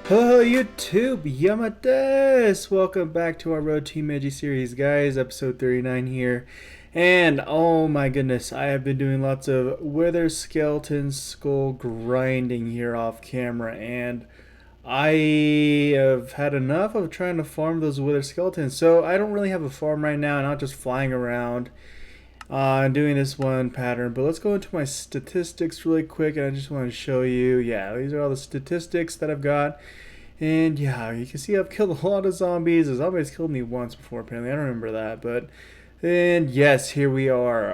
Hello YouTube, Yamadas! Welcome back to our Road to Himeji series, guys. Episode 39 here. And oh my goodness, I have been doing lots of wither skeleton skull grinding here off camera, and I have had enough of trying to farm those wither skeletons. So I don't really have a farm right now, not just flying around doing this one pattern. But let's go into my statistics really quick, and I just want to show you, yeah, these are all the statistics that I've got. And yeah, you can see I've killed a lot of zombies. A zombie's killed me once before, apparently. I don't remember that, but and yes, here we are.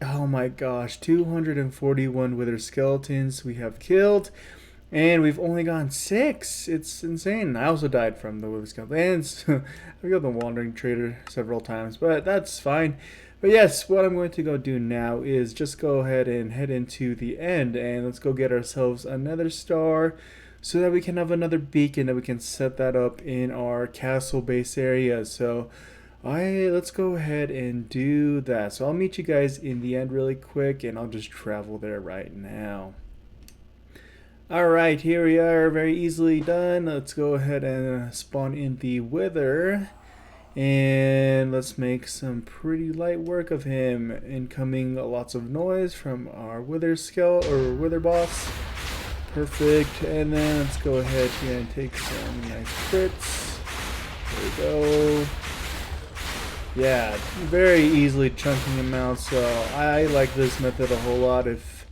Oh my gosh, 241 wither skeletons we have killed, and we've only gotten 6. It's insane. I also died from the wither skeletons. I've got the wandering trader several times, but that's fine. But yes, what I'm going to go do now is just go ahead and head into the end, and let's go get ourselves another star, so that we can have another beacon that we can set that up in our castle base area. So let's go ahead and do that. So I'll meet you guys in the end really quick, and I'll just travel there right now. Alright, here we are, very easily done. Let's go ahead and spawn in the wither, and let's make some pretty light work of him. Incoming lots of noise from our wither wither boss. Perfect, and then let's go ahead here and take some nice crits. There we go. Yeah, very easily chunking them out, so I like this method a whole lot if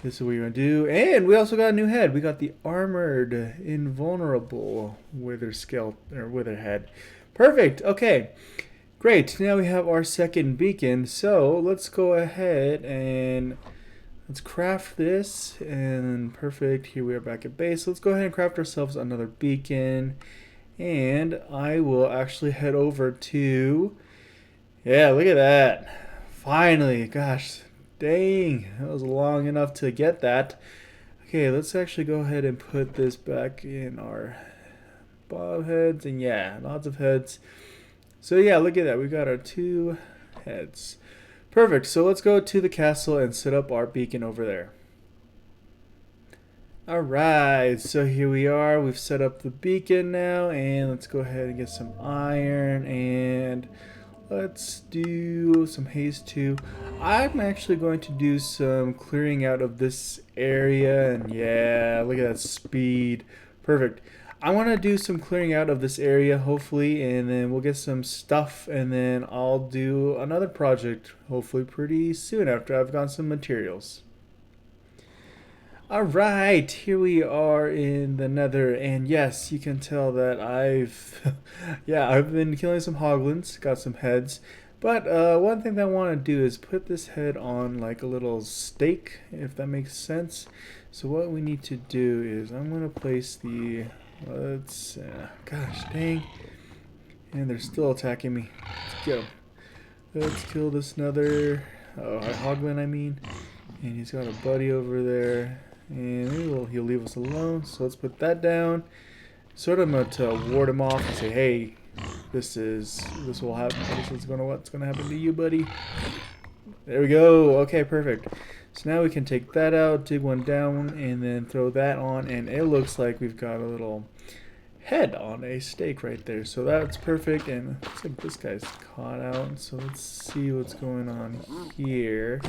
this is what you're going to do. And we also got a new head. We got the armored, invulnerable wither head. Perfect, okay. Great, now we have our second beacon, so let's go ahead and let's craft this, and perfect, here we are back at base. Let's go ahead and craft ourselves another beacon, and I will actually head over to, yeah, look at that. Finally, gosh, dang, that was long enough to get that. Okay, let's actually go ahead and put this back in our bob heads, and yeah, lots of heads. So yeah, look at that, we got our 2 heads. Perfect, so let's go to the castle and set up our beacon over there. Alright, so here we are. We've set up the beacon now, and let's go ahead and get some iron, and let's do some haste too. I'm actually going to do some clearing out of this area, and yeah, look at that speed. Perfect. I want to do some clearing out of this area, hopefully, and then we'll get some stuff, and then I'll do another project, hopefully pretty soon after I've got some materials. Alright, here we are in the nether, and yes, you can tell that I've I've been killing some hoglins, got some heads, but one thing that I want to do is put this head on like a little stake, if that makes sense. So what we need to do is I'm going to place the gosh dang, and they're still attacking me. Let's get them. Let's kill this nether hoglin, I mean, and he's got a buddy over there, and he'll leave us alone. So let's put that down, sort of to ward him off and say, hey, this will happen. What's gonna happen to you, buddy? There we go. Okay, perfect. So now we can take that out, dig one down, and then throw that on, and it looks like we've got a little head on a stake right there. So that's perfect, and it looks like this guy's caught out. So let's see what's going on here.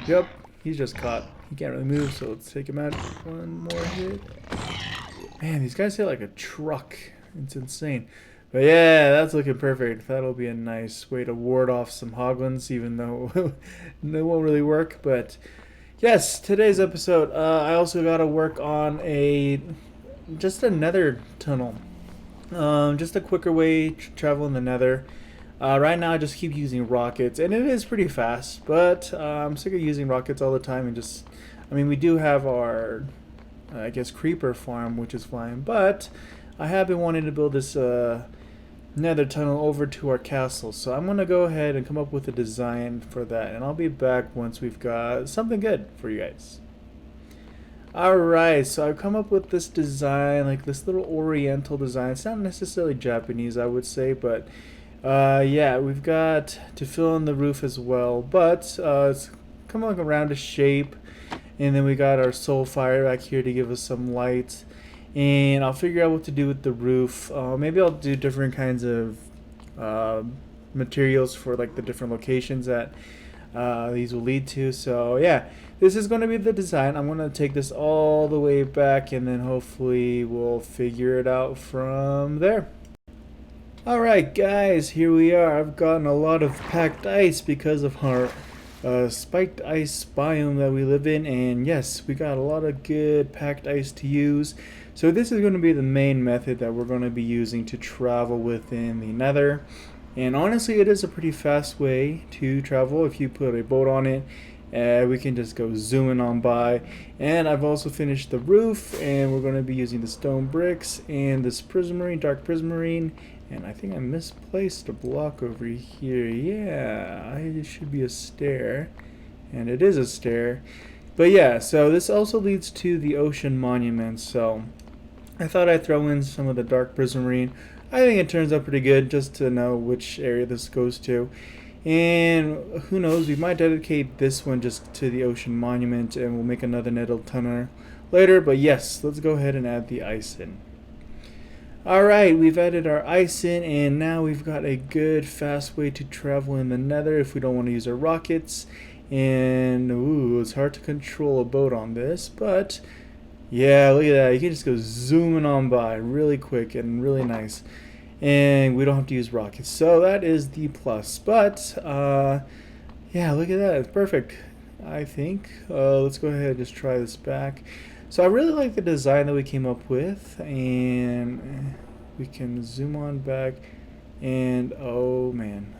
Yep, he's just caught. He can't really move, so let's take him out. One more hit. Man, these guys hit like a truck. It's insane. But yeah, that's looking perfect. That'll be a nice way to ward off some hoglins, even though it won't really work. But yes, today's episode, I also got to work on just a nether tunnel. Just a quicker way to travel in the nether. Right now I just keep using rockets, and it is pretty fast, but I'm sick of using rockets all the time, and we do have our, I guess, creeper farm, which is fine, but I have been wanting to build this nether tunnel over to our castle, so I'm going to go ahead and come up with a design for that, and I'll be back once we've got something good for you guys. Alright, so I've come up with this design, like this little oriental design. It's not necessarily Japanese, I would say, but yeah, we've got to fill in the roof as well, but it's kind of like a roundish shape, and then we got our soul fire back here to give us some light. and I'll figure out what to do with the roof. Maybe I'll do different kinds of uh, materials for like the different locations that these will lead to. So yeah, this is going to be the design. I'm going to take this all the way back, and then hopefully we'll figure it out from there. Alright guys, here we are. I've gotten a lot of packed ice because of our spiked ice biome that we live in, and yes, we got a lot of good packed ice to use. So this is going to be the main method that we're going to be using to travel within the nether. And honestly, it is a pretty fast way to travel. If you put a boat on it, we can just go zooming on by. And I've also finished the roof, and we're going to be using the stone bricks and this prismarine, dark prismarine. And I think I misplaced a block over here. Yeah, it should be a stair. And it is a stair. But yeah, so this also leads to the ocean monument. So I thought I'd throw in some of the dark prismarine. I think it turns out pretty good just to know which area this goes to. And who knows, we might dedicate this one just to the ocean monument, and we'll make another nether tunnel later. But yes, let's go ahead and add the ice in. Alright, we've added our ice in, and now we've got a good fast way to travel in the nether if we don't want to use our rockets. And ooh, it's hard to control a boat on this, but yeah, look at that. You can just go zooming on by really quick and really nice. And we don't have to use rockets. So that is the plus. But yeah, look at that. It's perfect, I think. Let's go ahead and just try this back. So I really like the design that we came up with, and we can zoom on back, and oh man,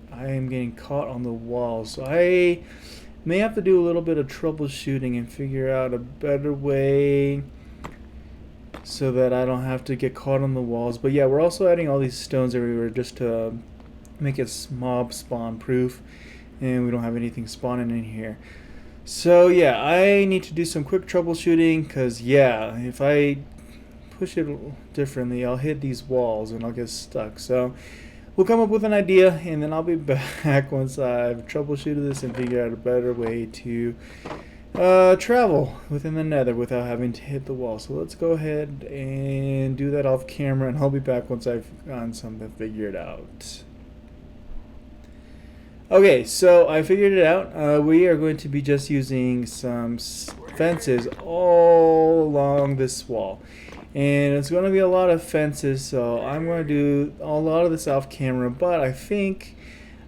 I am getting caught on the wall. So I may have to do a little bit of troubleshooting and figure out a better way so that I don't have to get caught on the walls. But yeah, we're also adding all these stones everywhere just to make it mob spawn proof, and we don't have anything spawning in here. So yeah, I need to do some quick troubleshooting, because yeah, if I push it differently, I'll hit these walls and I'll get stuck. So we'll come up with an idea, and then I'll be back once I've troubleshooted this and figured out a better way to travel within the nether without having to hit the wall. So let's go ahead and do that off camera, and I'll be back once I've gotten something figured out. Okay, so I figured it out. We are going to be just using some fences all along this wall. And it's going to be a lot of fences, so I'm going to do a lot of this off camera, but I think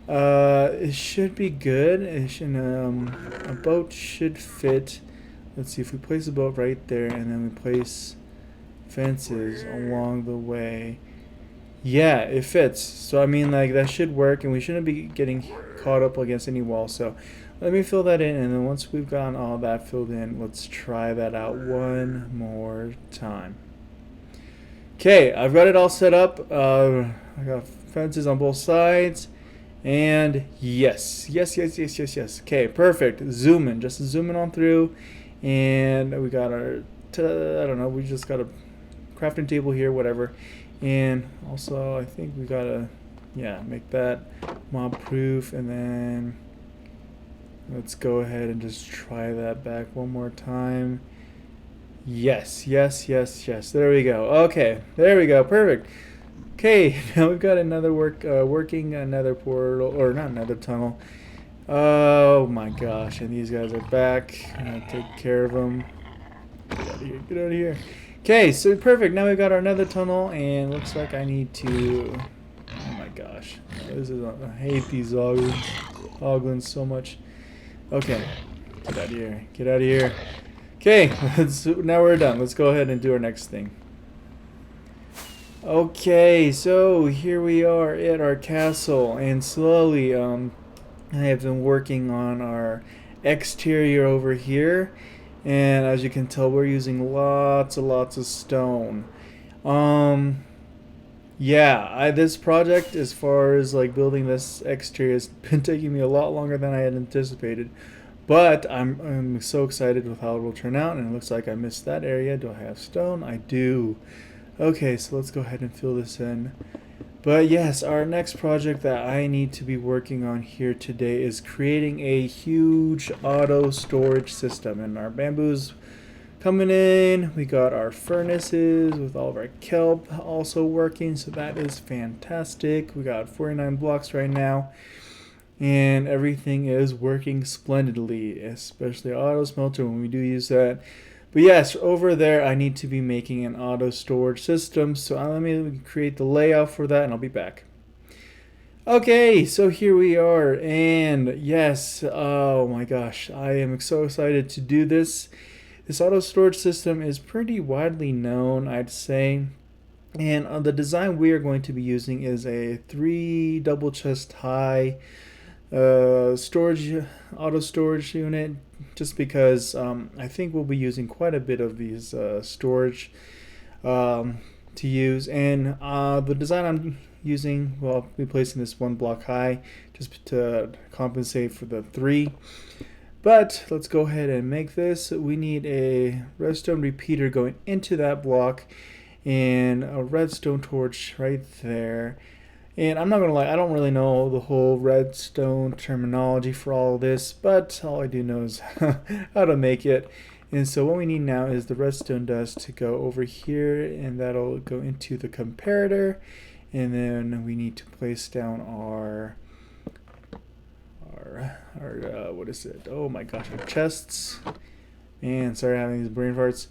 it should be good. It should, a boat should fit. Let's see, if we place a boat right there and then we place fences along the way. Yeah, it fits. So I mean, like, that should work, and we shouldn't be getting caught up against any wall. So let me fill that in, and then once we've gotten all that filled in, let's try that out one more time. Okay, I've got it all set up. I got fences on both sides, and yes. Okay, perfect. Zoom in, just zooming on through, and we got our, I don't know, we just got a crafting table here, whatever. And also, I think we gotta, yeah, make that mob proof, and then let's go ahead and just try that back one more time. Yes. There we go. Okay, there we go. Perfect. Okay, now we've got another working another portal, or not another tunnel. Oh my gosh, and these guys are back. I'm gonna take care of them. Get out of here. Get out of here. Okay, so perfect. Now we've got our nether tunnel, and looks like I need to. Oh my gosh, this is. I hate these hoglins so much. Okay, get out of here. Get out of here. Okay, now we're done. Let's go ahead and do our next thing. Okay, so here we are at our castle, and slowly, I have been working on our exterior over here. And as you can tell, we're using lots of stone. Yeah, this project, as far as like building this exterior, has been taking me a lot longer than I had anticipated. But I'm so excited with how it will turn out, and it looks like I missed that area. Do I have stone? I do. Okay, so let's go ahead and fill this in. But yes, our next project that I need to be working on here today is creating a huge auto storage system, and our bamboo's coming in. We got our furnaces with all of our kelp also working, so that is fantastic. We got 49 blocks right now, and everything is working splendidly, especially auto smelter when we do use that. But yes, over there I need to be making an auto storage system, so let me create the layout for that and I'll be back. Okay, so here we are, and yes, oh my gosh, I am so excited to do this. This auto storage system is pretty widely known, I'd say, and the design we are going to be using is a 3 double chest high storage auto storage unit, just because I think we'll be using quite a bit of these storage to use, and the design I'm using, well, I'll be placing this 1 block high just to compensate for the 3. But let's go ahead and make this. We need a redstone repeater going into that block and a redstone torch right there. And I'm not gonna lie, I don't really know the whole redstone terminology for all of this, but all I do know is how to make it. And so what we need now is the redstone dust to go over here, and that'll go into the comparator. And then we need to place down our what is it? Oh my gosh, our chests. Man, sorry having these brain farts.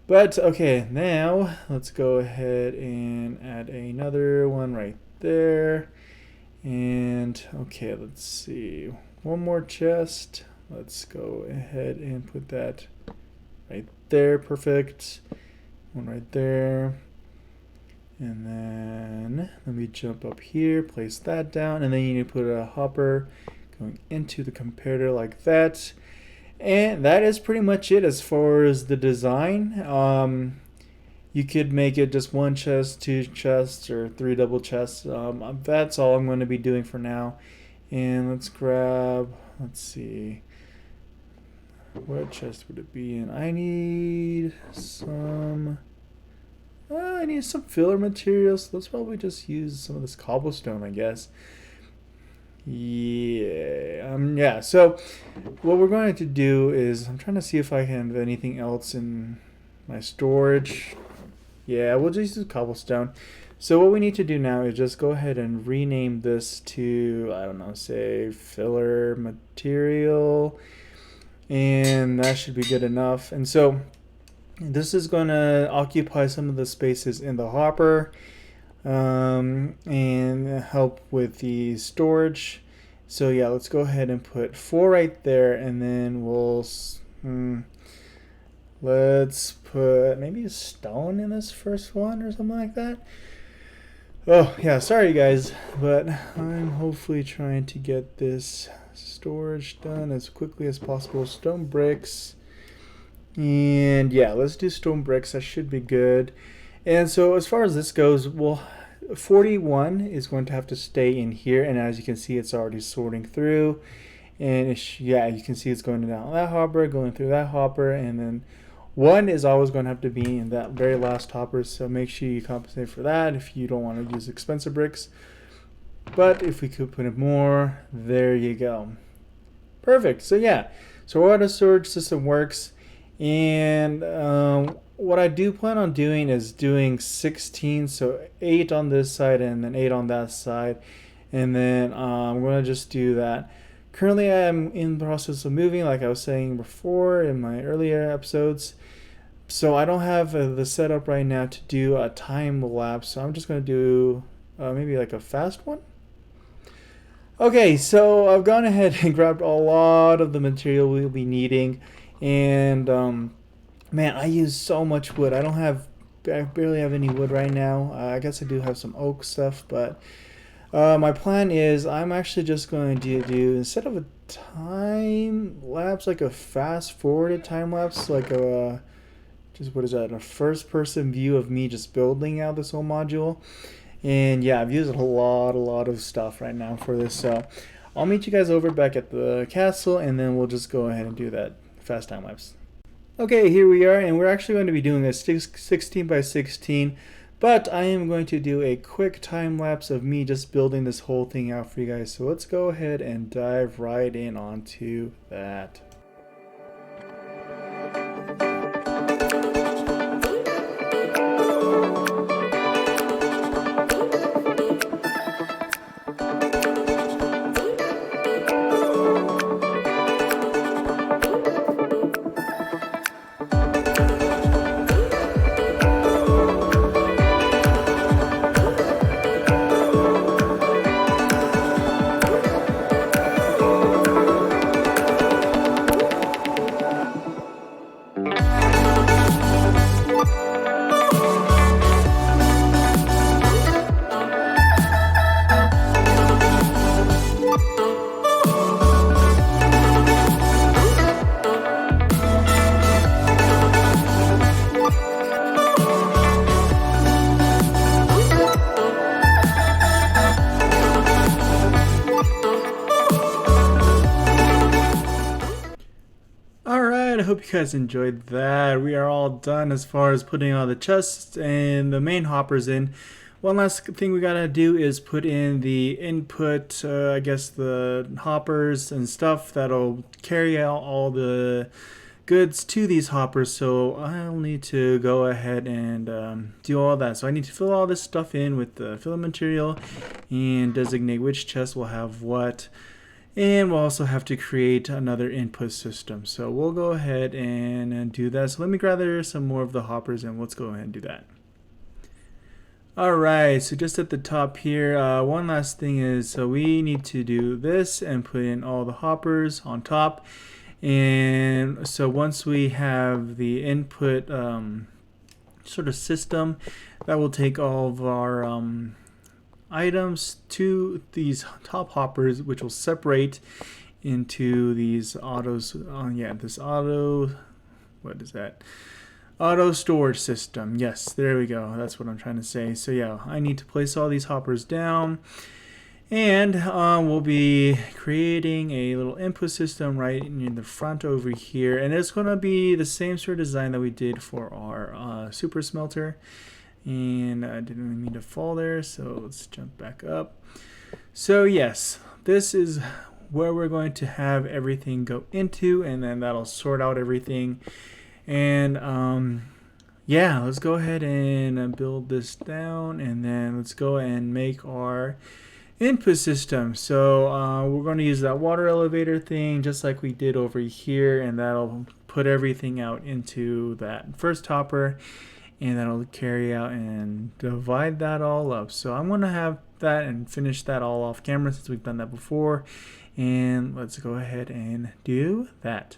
But okay, now let's go ahead and add another one right there. And okay, let's see. One more chest. Let's go ahead and put that right there. Perfect. One right there. And then let me jump up here, place that down, and then you need to put a hopper going into the comparator like that. And that is pretty much it as far as the design. You could make it just 1 chest, 2 chests, or 3 double chests. That's all I'm going to be doing for now. And let's grab, let's see, what chest would it be in? I need some filler materials. Let's probably just use some of this cobblestone, I guess. Yeah. So what we're going to do is, I'm trying to see if I can have anything else in my storage. Yeah, we'll just use cobblestone. So what we need to do now is just go ahead and rename this to, I don't know, say filler material, and that should be good enough. And so this is going to occupy some of the spaces in the hopper and help with the storage. So yeah, let's go ahead and put 4 right there, and then we'll let's put maybe a stone in this first one or something like that. Oh yeah, sorry guys, but I'm hopefully trying to get this storage done as quickly as possible. Stone bricks. And yeah, let's do stone bricks. That should be good. And so as far as this goes, well, 41 is going to have to stay in here, and as you can see, it's already sorting through. And yeah, you can see it's going down that hopper, going through that hopper, and then 1 is always going to have to be in that very last hopper. So make sure you compensate for that if you don't want to use expensive bricks. But if we could put in more, there you go. Perfect. So yeah, so our auto storage system works. And what I do plan on doing is doing 16, so 8 on this side and then 8 on that side, and then I'm going to just do that. Currently I'm in the process of moving, like I was saying before in my earlier episodes, so I don't have the setup right now to do a time lapse, so I'm just going to do maybe like a fast one. Okay, so I've gone ahead and grabbed a lot of the material we'll be needing. And man, I use so much wood. I barely have any wood right now. I guess I do have some oak stuff, but my plan is I'm actually just going to do, instead of a time lapse, like a fast forwarded time lapse, like a just, what is that, a first person view of me just building out this whole module. And yeah, I've used a lot of stuff right now for this, so I'll meet you guys over back at the castle, and then we'll just go ahead and do that fast time lapse. Okay, here we are, and we're actually going to be doing a 16 by 16, but I am going to do a quick time lapse of me just building this whole thing out for you guys. So let's go ahead and dive right in onto that. Alright, I hope you guys enjoyed that. We are all done as far as putting all the chests and the main hoppers in. One last thing we gotta do is put in the input, I guess the hoppers and stuff that'll carry out all the goods to these hoppers. So I'll need to go ahead and do all that. So I need to fill all this stuff in with the fill material and designate which chest will have what. And we'll also have to create another input system. So we'll go ahead and do that. So let me gather some more of the hoppers and let's go ahead and do that. Alright, so just at the top here, one last thing is, so we need to do this and put in all the hoppers on top. And so once we have the input sort of system, that will take all of our items to these top hoppers, which will separate into these autos. This auto, what is that? Auto storage system. Yes, there we go. That's what I'm trying to say. So yeah, I need to place all these hoppers down, and we'll be creating a little input system right in the front over here, and it's going to be the same sort of design that we did for our super smelter. And I didn't really mean to fall there, so let's jump back up. So yes, this is where we're going to have everything go into, and then that'll sort out everything. And yeah, let's go ahead and build this down, and then let's go and make our input system. So we're going to use that water elevator thing just like we did over here, and that'll put everything out into that first hopper. And that'll carry out and divide that all up. So I'm going to have that and finish that all off camera since we've done that before. And let's go ahead and do that.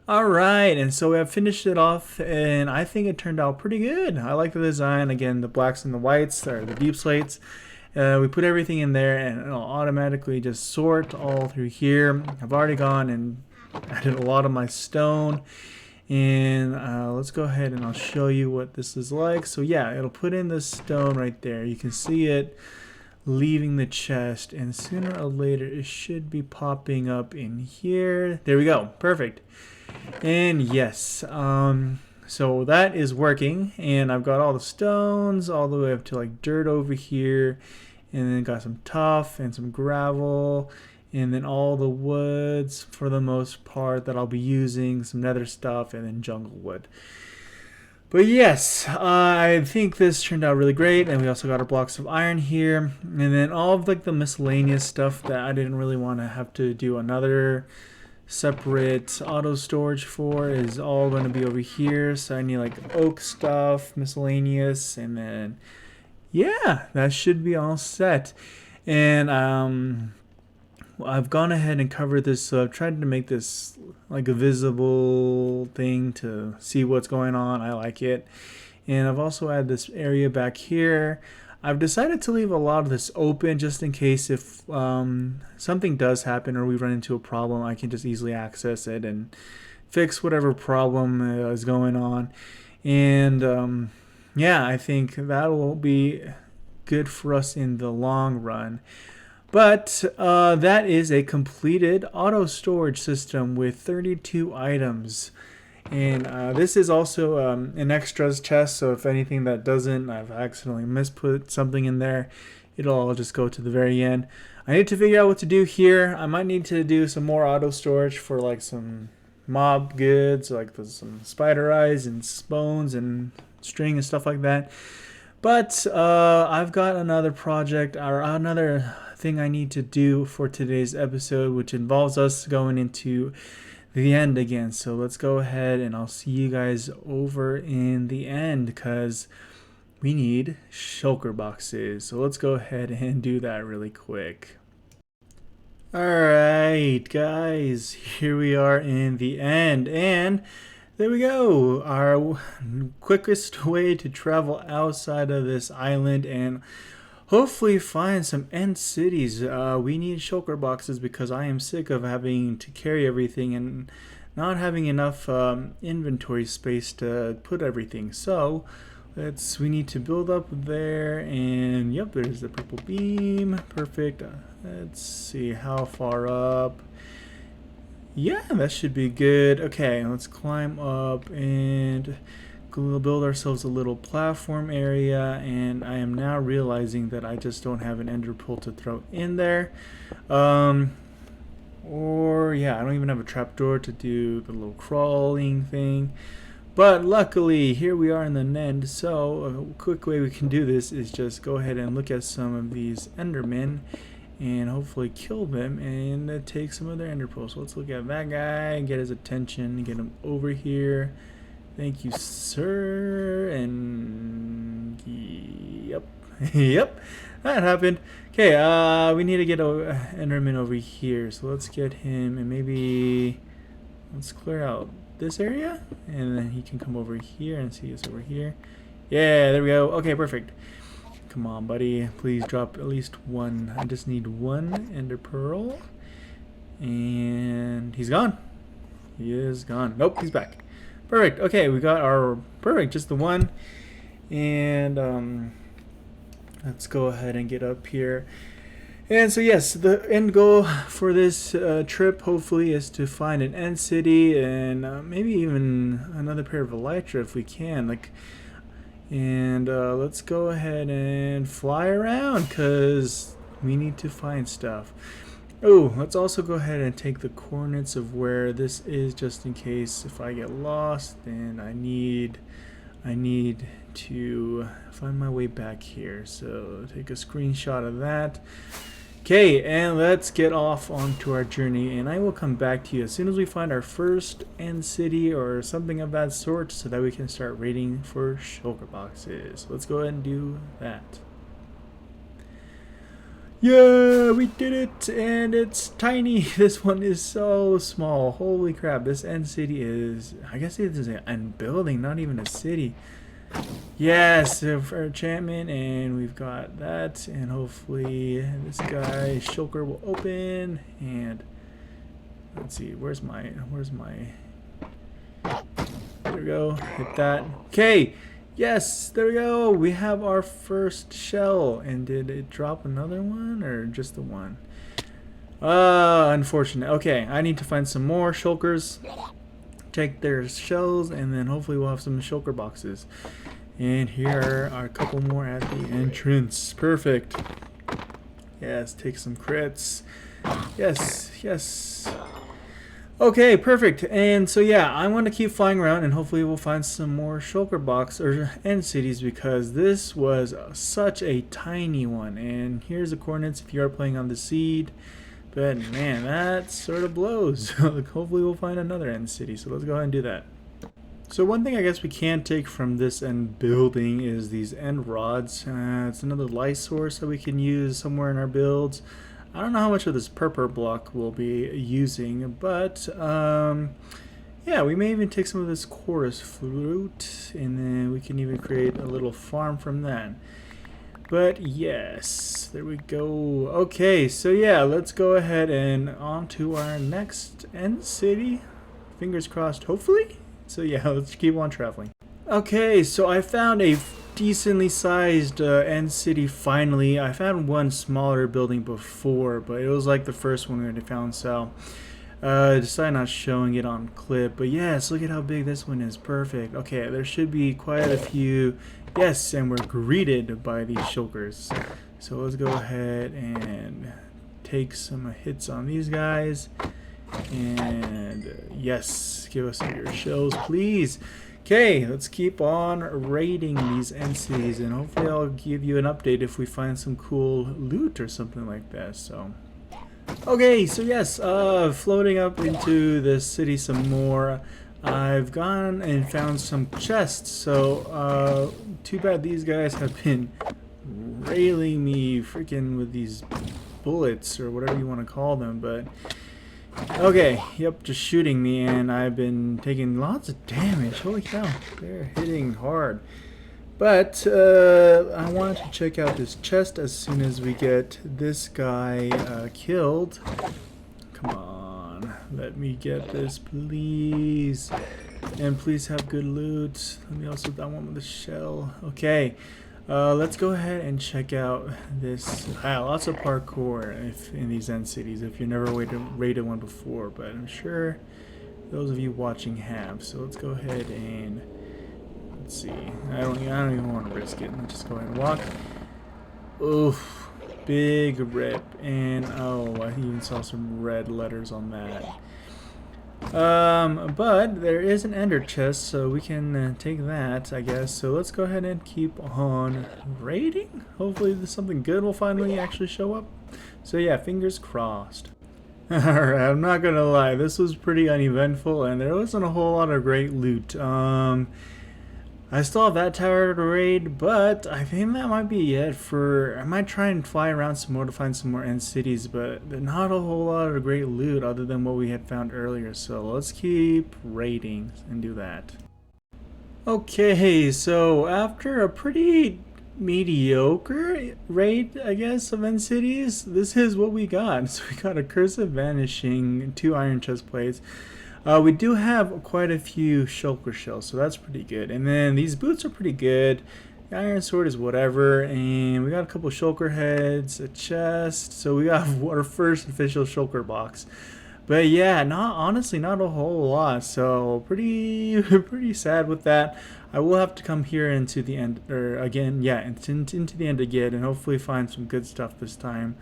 Alright, and so we have finished it off, and I think it turned out pretty good. I like the design. Again, the blacks and the whites, or the deep slates. We put everything in there, and it'll automatically just sort all through here. I've already gone and added a lot of my stone. And let's go ahead and I'll show you what this is like. So yeah, it'll put in this stone right there. You can see it leaving the chest, and sooner or later it should be popping up in here. There we go. Perfect. And yes, so that is working, and I've got all the stones all the way up to like dirt over here, and then got some tuff and some gravel, and then all the woods for the most part that I'll be using, some nether stuff, and then jungle wood. But yes, I think this turned out really great, and we also got our blocks of iron here, and then all of like the miscellaneous stuff that I didn't really want to have to do another separate auto storage for is all going to be over here. So I need like oak stuff, miscellaneous, and then yeah, that should be all set. And I've gone ahead and covered this, so I've tried to make this like a visible thing to see what's going on. I like it. And I've also added this area back here. I've decided to leave a lot of this open just in case if something does happen or we run into a problem, I can just easily access it and fix whatever problem is going on. And yeah, I think that will be good for us in the long run. But that is a completed auto storage system with 32 items. And this is also an extras chest, so if anything that doesn't, I've accidentally misput something in there, it'll all just go to the very end. I need to figure out what to do here. I might need to do some more auto storage for like some mob goods, like some spider eyes and bones and string and stuff like that. But I've got another project or another thing I need to do for today's episode, which involves us going into the end again. So let's go ahead and I'll see you guys over in the end because we need shulker boxes. So let's go ahead and do that really quick. Alright guys, here we are in the end, and there we go, our quickest way to travel outside of this island and hopefully find some end cities. We need shulker boxes because I am sick of having to carry everything and not having enough inventory space to put everything. So we need to build up there, and yep, there's the purple beam. Perfect. Let's see how far up. Yeah, that should be good. Okay, let's climb up and we'll build ourselves a little platform area. And I am now realizing that I just don't have an ender pearl to throw in there. Or yeah, I don't even have a trapdoor to do the little crawling thing. But luckily, here we are in the end. So a quick way we can do this is just go ahead and look at some of these endermen and hopefully kill them and take some of their ender pearls. So let's look at that guy and get his attention, get him over here. Thank you, sir. And yep, yep, that happened. Okay, we need to get enderman over here. So let's get him and maybe let's clear out this area and then he can come over here and see us over here. Yeah, there we go. Okay, perfect. Come on, buddy. Please drop at least one. I just need one ender pearl. And he's gone. He is gone. Nope, he's back. Perfect. Okay, we got our perfect, just the one. And let's go ahead and get up here. And so yes, the end goal for this trip hopefully is to find an end city and maybe even another pair of elytra if we can. And let's go ahead and fly around because we need to find stuff. Oh, let's also go ahead and take the coordinates of where this is just in case if I get lost and I need to find my way back here. So take a screenshot of that. Okay, and let's get off onto our journey, and I will come back to you as soon as we find our first end city or something of that sort so that we can start raiding for shulker boxes. Let's go ahead and do that. Yeah, we did it, and it's tiny. This one is so small. Holy crap, this end city is, I guess it is a building, not even a city. Yes, for enchantment, and we've got that, and hopefully this guy shulker will open. And let's see, where's my there we go, hit that. Okay, yes, there we go, we have our first shell. And did it drop another one or just the one? Unfortunate. Okay, I need to find some more shulkers, take their shells, and then hopefully we'll have some shulker boxes. And here are a couple more at the entrance. Perfect. Yes, take some crits. Yes, yes. Okay, perfect. And so yeah, I want to keep flying around and hopefully we'll find some more shulker box or end cities because this was such a tiny one. And here's the coordinates if you are playing on the seed. But man, that sort of blows. Hopefully we'll find another end city. So let's go ahead and do that. So one thing I guess we can take from this end building is these end rods. It's another light source that we can use somewhere in our builds. I don't know how much of this purple block we'll be using, but yeah, we may even take some of this chorus fruit, and then we can even create a little farm from that. But yes, there we go. Okay, so yeah, let's go ahead and on to our next end city. Fingers crossed, hopefully. So yeah, let's keep on traveling. Okay, so I found a decently sized end city finally. I found one smaller building before, but it was like the first one we already found, so decided not showing it on clip. But yes, look at how big this one is. Perfect. Okay, there should be quite a few. Yes, and we're greeted by these shulkers. So let's go ahead and take some hits on these guys. And yes, give us your shells, please. Okay, let's keep on raiding these NCs, and hopefully I'll give you an update if we find some cool loot or something like that. So, okay, so yes, floating up into the city some more. I've gone and found some chests. So, too bad these guys have been railing me freaking with these bullets or whatever you want to call them, but. Okay, yep, just shooting me, and I've been taking lots of damage. Holy cow, they're hitting hard. But I wanted to check out this chest as soon as we get this guy killed. Come on, let me get this, please. And please have good loot. Let me also, I want the shell. Okay. Let's go ahead and check out this. Lots of parkour in these end cities if you've never raided one before, but I'm sure those of you watching have. So let's go ahead and let's see. I don't even want to risk it. Let's just go ahead and walk. Oof, big rip, and oh, I even saw some red letters on that. But there is an ender chest, so we can take that, I guess. So let's go ahead and keep on raiding. Hopefully something good will finally actually show up. So yeah, fingers crossed. Alright, I'm not gonna lie, this was pretty uneventful and there wasn't a whole lot of great loot. I still have that tower to raid, but I think that might be it for... I might try and fly around some more to find some more end cities, but not a whole lot of great loot other than what we had found earlier. So let's keep raiding and do that. Okay, so after a pretty mediocre raid, I guess, of end cities, this is what we got. So we got a Curse of Vanishing, 2 iron chest plates. We do have quite a few shulker shells, so that's pretty good. And then these boots are pretty good. The iron sword is whatever, and we got a couple shulker heads, a chest. So we got our first official shulker box. But yeah, honestly not a whole lot. So pretty sad with that. I will have to come here into the end, or again, yeah, into the end again, and hopefully find some good stuff this time.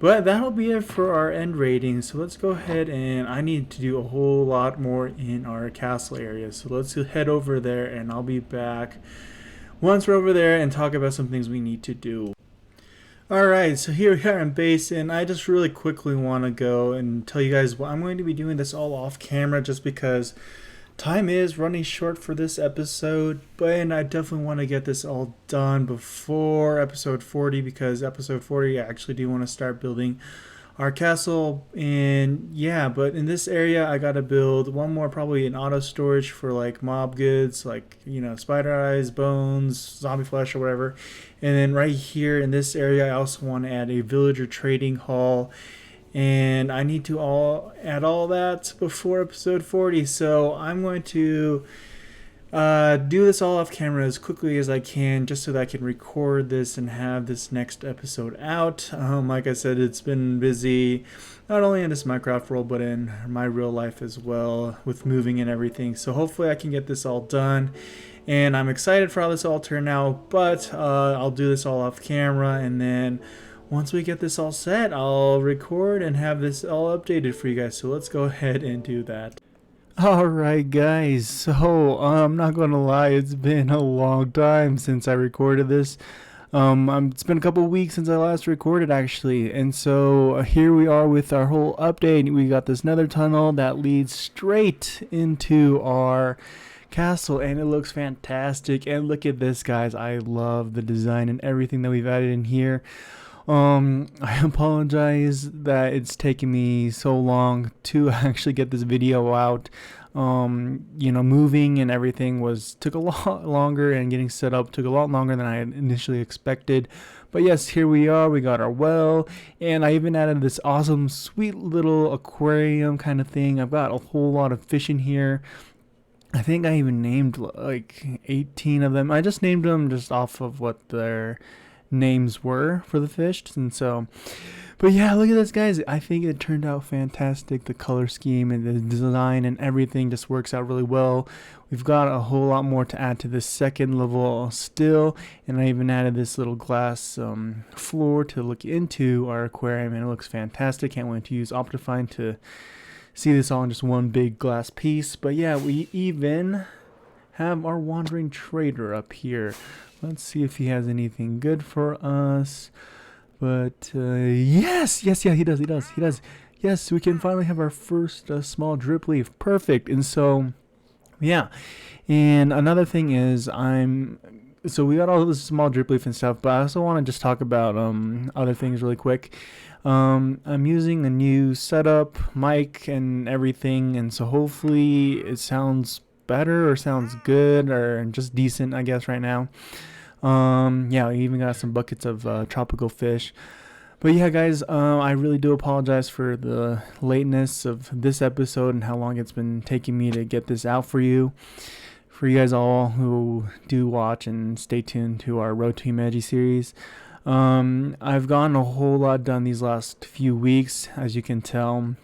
But that'll be it for our end rating. So let's go ahead, and I need to do a whole lot more in our castle area. So let's head over there, and I'll be back once we're over there and talk about some things we need to do. Alright, so here we are in base, and I just really quickly want to go and tell you guys what I'm going to be doing this all off camera just because time is running short for this episode, but I definitely want to get this all done before episode 40 because episode 40 I actually do want to start building our castle. And yeah, but in this area I gotta build one more, probably an auto storage for like mob goods, like, you know, spider eyes, bones, zombie flesh, or whatever. And then right here in this area I also want to add a villager trading hall, and I need to add all that before episode 40. So I'm going to do this all off camera as quickly as I can, just so that I can record this and have this next episode out. Like I said, it's been busy, not only in this Minecraft world, but in my real life as well, with moving and everything. So hopefully I can get this all done, and I'm excited for how this all turned out. But I'll do this all off camera, and then once we get this all set, I'll record and have this all updated for you guys. So let's go ahead and do that. Alright guys, so I'm not gonna lie, it's been a long time since I recorded this. It's been a couple weeks since I last recorded actually, and so here we are with our whole update. We got this nether tunnel that leads straight into our castle, and it looks fantastic. And look at this, guys, I love the design and everything that we've added in here. I apologize that it's taken me so long to actually get this video out. You know, moving and everything took a lot longer, and getting set up took a lot longer than I had initially expected. But yes, here we are. We got our well, and I even added this awesome, sweet little aquarium kind of thing. I've got a whole lot of fish in here. I think I even named like 18 of them. I just named them just off of what their names were for the fish. And so, but yeah, look at this, guys. I think it turned out fantastic. The color scheme and the design and everything just works out really well. We've got a whole lot more to add to this second level still, and I even added this little glass floor to look into our aquarium, and it looks fantastic. Can't wait to use Optifine to see this all in just one big glass piece. But yeah, we even have our wandering trader up here. Let's see if he has anything good for us. But yes, yeah, he does. Yes, we can finally have our first small drip leaf. Perfect. And so, yeah. And another thing is, so we got all this small drip leaf and stuff, but I also want to just talk about other things really quick. I'm using a new setup, mic, and everything, and so hopefully it sounds better or sounds good or just decent, I guess, right now. Yeah, we even got some buckets of tropical fish. But yeah, guys, I really do apologize for the lateness of this episode and how long it's been taking me to get this out for you. for you guys all who do watch and stay tuned to our Road to Himeji series. I've gotten a whole lot done these last few weeks, as you can tell.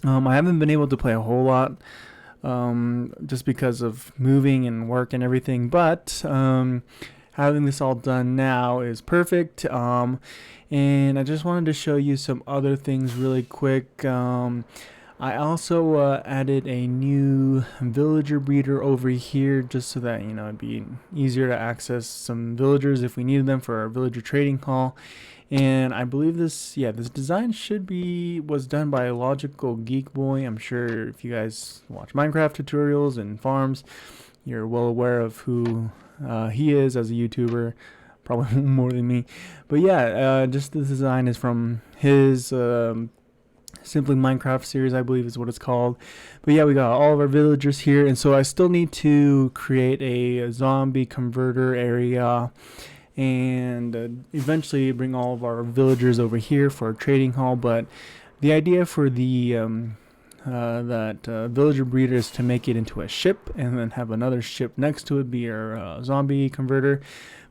I haven't been able to play a whole lot just because of moving and work and everything, but having this all done now is perfect. And I just wanted to show you some other things really quick. I also added a new villager breeder over here just so that, it'd be easier to access some villagers if we needed them for our villager trading hall. And I believe this design was done by a Logical Geek Boy. I'm sure if you guys watch Minecraft tutorials and farms, you're well aware of who he is as a YouTuber, probably more than me. But yeah, just the design is from his Simply Minecraft series, I believe is what it's called. But yeah, we got all of our villagers here, and so I still need to create a zombie converter area and eventually bring all of our villagers over here for our trading hall. But the idea for the villager breeder is to make it into a ship and then have another ship next to it be our zombie converter.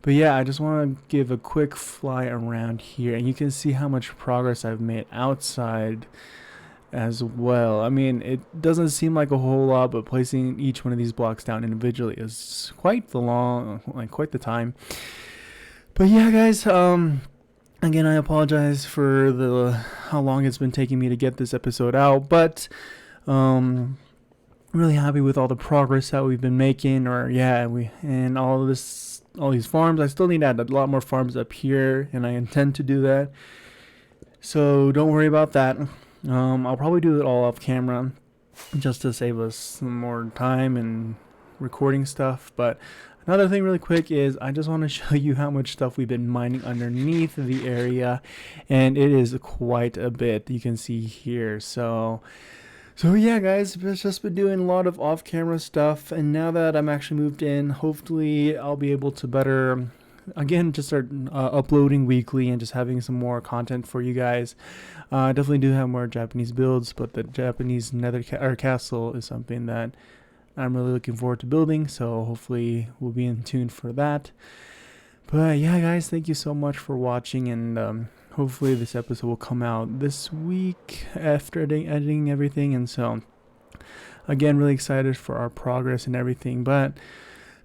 But yeah, I just want to give a quick fly around here, and you can see how much progress I've made outside as well. I mean, it doesn't seem like a whole lot, but placing each one of these blocks down individually is quite the time. But yeah, guys, again, I apologize for how long it's been taking me to get this episode out, but really happy with all the progress that we've been making. And all these farms. I still need to add a lot more farms up here, and I intend to do that. So don't worry about that. I'll probably do it all off camera, just to save us some more time and recording stuff. But another thing really quick is I just want to show you how much stuff we've been mining underneath the area, and it is quite a bit. You can see here. So yeah, guys, I've just been doing a lot of off-camera stuff, and now that I'm actually moved in, hopefully I'll be able to better, again, just start uploading weekly and just having some more content for you guys. I definitely do have more Japanese builds, but the Japanese nether castle is something that I'm really looking forward to building, so hopefully we'll be in tune for that. But yeah, guys, thank you so much for watching, and hopefully this episode will come out this week after editing everything. And so again, really excited for our progress and everything. But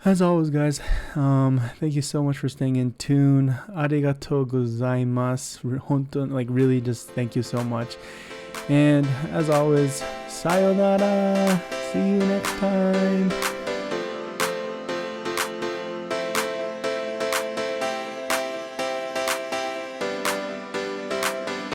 as always, guys, thank you so much for staying in tune. Arigato gozaimasu. Really just thank you so much. And as always, sayonara. See you next time.